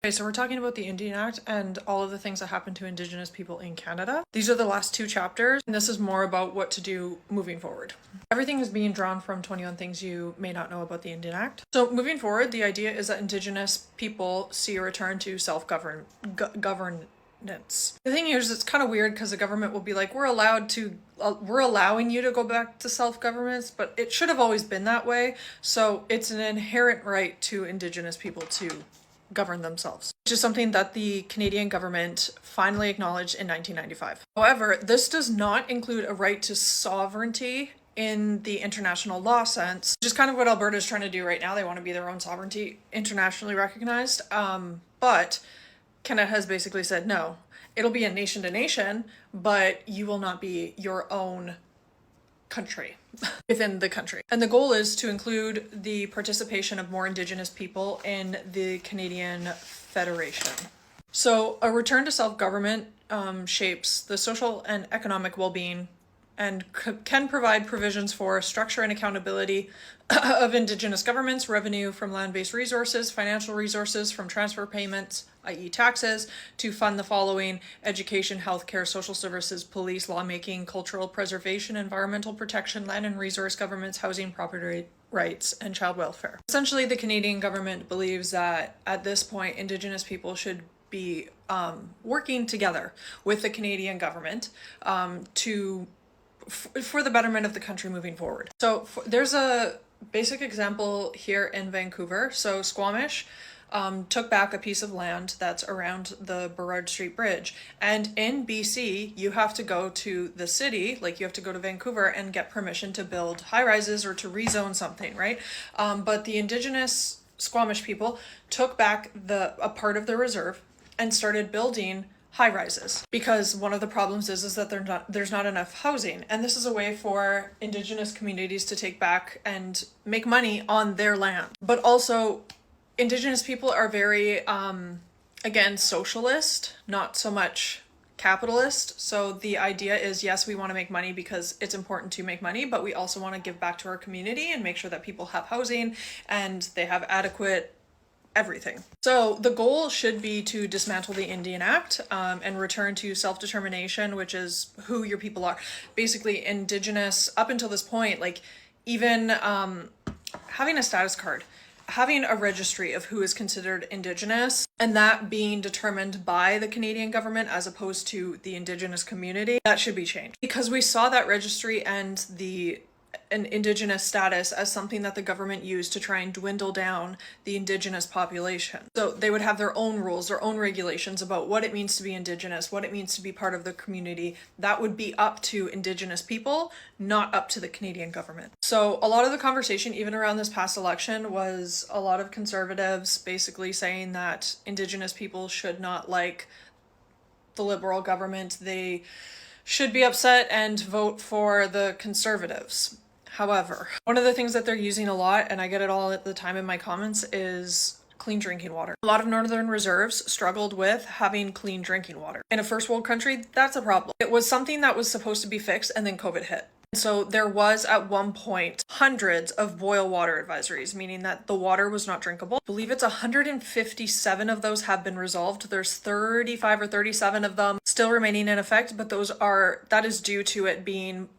Okay, so we're talking about the Indian Act and all of the things that happen to Indigenous people in Canada. These are the last two chapters, and this is more about what to do moving forward. Everything is being drawn from 21 Things You May Not Know About the Indian Act. So moving forward, the idea is that Indigenous people see a return to self-governance. The thing is, it's kind of weird because the government will be like, we're allowing you to go back to self-governance, but it should have always been that way. So it's an inherent right to Indigenous people to govern themselves, which is something that the Canadian government finally acknowledged in 1995. However, this does not include a right to sovereignty in the international law sense, which is kind of what Alberta is trying to do right now. They want to be their own sovereignty internationally recognized. But Canada has basically said, no, it'll be a nation to nation, but you will not be your own country within the country. And the goal is to include the participation of more Indigenous people in the Canadian Federation. So a return to self-government shapes the social and economic well-being and can provide provisions for structure and accountability of Indigenous governments, revenue from land-based resources, financial resources from transfer payments, i.e. taxes, to fund the following: education, healthcare, social services, police, lawmaking, cultural preservation, environmental protection, land and resource governments, housing, property rights, and child welfare. Essentially, the Canadian government believes that at this point, Indigenous people should be working together with the Canadian government for the betterment of the country moving forward. So there's a basic example here in Vancouver. So Squamish took back a piece of land that's around the Burrard Street Bridge. And in BC, you have to go to the city, like you have to go to Vancouver and get permission to build high-rises or to rezone something, right? But the Indigenous Squamish people took back a part of the reserve and started building high-rises, because one of the problems is that there's not enough housing, and this is a way for Indigenous communities to take back and make money on their land. But also, Indigenous people are very again, socialist, not so much capitalist. So the idea is, yes, we want to make money because it's important to make money, but we also want to give back to our community and make sure that people have housing and they have adequate everything. So the goal should be to dismantle the Indian Act and return to self-determination, which is who your people are. Basically, Indigenous, up until this point, like even having a status card, having a registry of who is considered Indigenous, and that being determined by the Canadian government as opposed to the Indigenous community, that should be changed. Because we saw that registry and an Indigenous status as something that the government used to try and dwindle down the Indigenous population. So they would have their own rules, their own regulations about what it means to be Indigenous, what it means to be part of the community. That would be up to Indigenous people, not up to the Canadian government. So a lot of the conversation, even around this past election, was a lot of conservatives basically saying that Indigenous people should not like the Liberal government. They should be upset and vote for the Conservatives. However, one of the things that they're using a lot, and I get it all at the time in my comments, is clean drinking water. A lot of northern reserves struggled with having clean drinking water. In a first world country, that's a problem. It was something that was supposed to be fixed, and then COVID hit. So there was at one point hundreds of boil water advisories, meaning that the water was not drinkable. I believe it's 157 of those have been resolved. There's 35 or 37 of them still remaining in effect, but that is due to it being,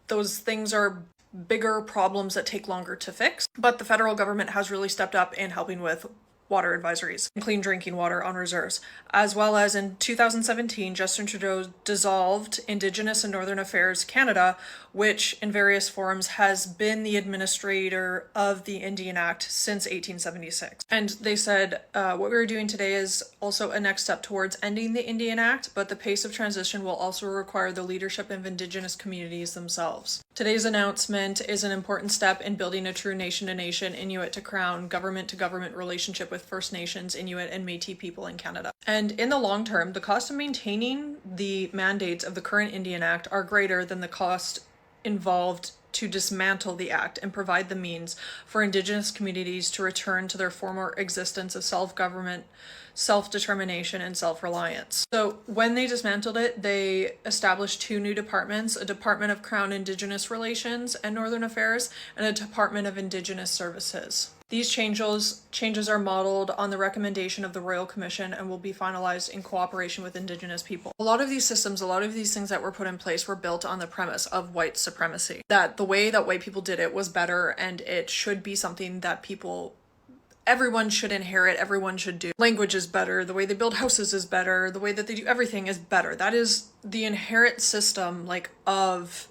those things are bigger problems that take longer to fix. But the federal government has really stepped up in helping with water advisories and clean drinking water on reserves, as well as in 2017, Justin Trudeau dissolved Indigenous and Northern Affairs Canada, which in various forms has been the administrator of the Indian Act since 1876. And they said, what we're doing today is also a next step towards ending the Indian Act, but the pace of transition will also require the leadership of Indigenous communities themselves. Today's announcement is an important step in building a true nation-to-nation, Inuit to Crown, government-to-government relationship with First Nations, Inuit and Métis people in Canada. And in the long term, the cost of maintaining the mandates of the current Indian Act are greater than the cost involved to dismantle the Act and provide the means for Indigenous communities to return to their former existence of self-government, self-determination, and self-reliance. So when they dismantled it, they established two new departments, a Department of Crown Indigenous Relations and Northern Affairs, and a Department of Indigenous Services. These changes are modeled on the recommendation of the Royal Commission and will be finalized in cooperation with Indigenous people. A lot of these systems, a lot of these things that were put in place were built on the premise of white supremacy. That the way that white people did it was better, and it should be something that everyone should inherit, everyone should do. Language is better, the way they build houses is better, the way that they do everything is better. That is the inherent system, of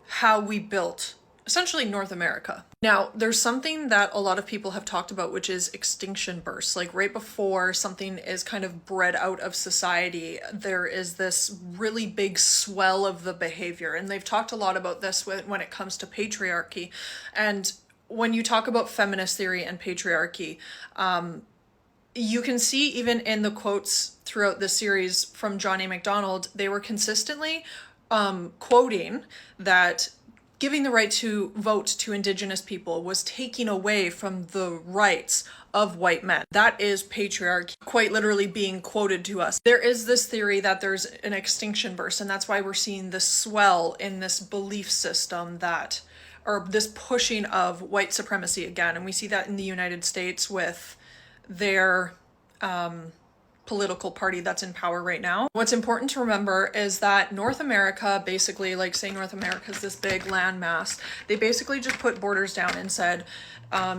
how we built essentially North America. Now, there's something that a lot of people have talked about, which is extinction bursts. Right before something is kind of bred out of society, there is this really big swell of the behavior. And they've talked a lot about this when it comes to patriarchy. And when you talk about feminist theory and patriarchy, you can see even in the quotes throughout the series from John A. Macdonald, they were consistently quoting that giving the right to vote to Indigenous people was taking away from the rights of white men. That is patriarchy, quite literally being quoted to us. There is this theory that there's an extinction burst, and that's why we're seeing this swell in this belief system or this pushing of white supremacy again. And we see that in the United States with their political party that's in power right now. What's important to remember is that North America, basically, say North America is this big landmass, they basically just put borders down and said,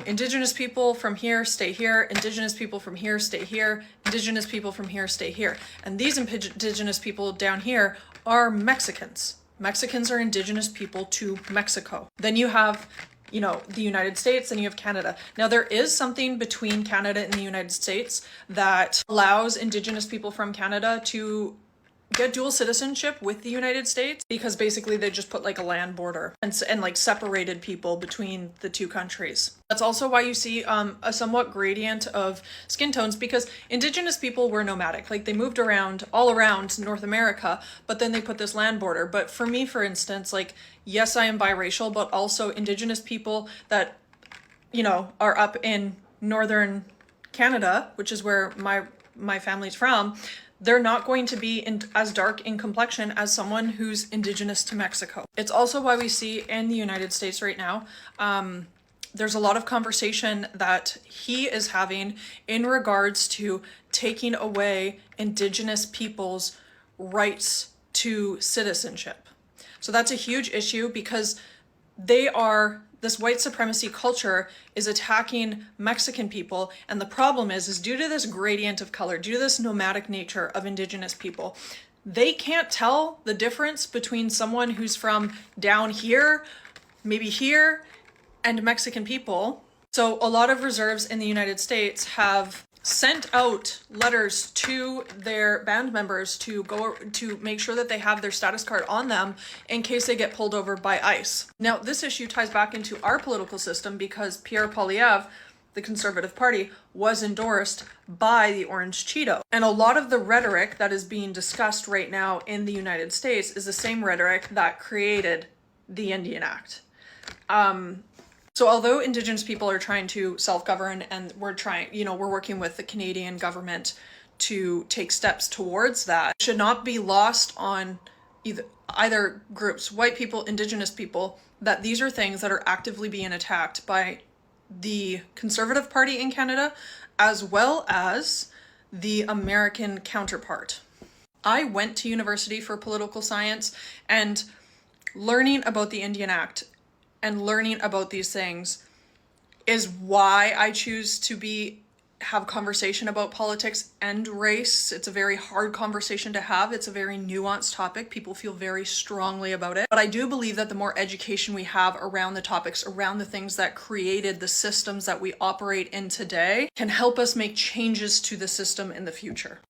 Indigenous people from here, stay here. Indigenous people from here, stay here. Indigenous people from here, stay here. And these Indigenous people down here are Mexicans. Mexicans are Indigenous people to Mexico. Then you have the United States, and you have Canada. Now, there is something between Canada and the United States that allows Indigenous people from Canada to get dual citizenship with the United States, because basically they just put a land border and separated people between the two countries. That's also why you see a somewhat gradient of skin tones, because Indigenous people were nomadic. They moved around all around North America, but then they put this land border. But for me, for instance, yes, I am biracial, but also Indigenous people that, are up in northern Canada, which is where my family's from, they're not going to be as dark in complexion as someone who's Indigenous to Mexico. It's also why we see in the United States right now, there's a lot of conversation that he is having in regards to taking away Indigenous people's rights to citizenship. So that's a huge issue, because this white supremacy culture is attacking Mexican people. And the problem is due to this gradient of color, due to this nomadic nature of Indigenous people, they can't tell the difference between someone who's from down here, maybe here, and Mexican people. So a lot of reserves in the United States have sent out letters to their band members to make sure that they have their status card on them in case they get pulled over by ICE. Now, this issue ties back into our political system, because Pierre Poilievre, the Conservative Party, was endorsed by the Orange Cheeto. And a lot of the rhetoric that is being discussed right now in the United States is the same rhetoric that created the Indian Act. So although Indigenous people are trying to self-govern, and we're working with the Canadian government to take steps towards that, it should not be lost on either groups, white people, Indigenous people, that these are things that are actively being attacked by the Conservative Party in Canada, as well as the American counterpart. I went to university for political science, and learning about the Indian Act and learning about these things is why I choose to have conversation about politics and race. It's a very hard conversation to have. It's a very nuanced topic. People feel very strongly about it. But I do believe that the more education we have around the topics, around the things that created the systems that we operate in today, can help us make changes to the system in the future.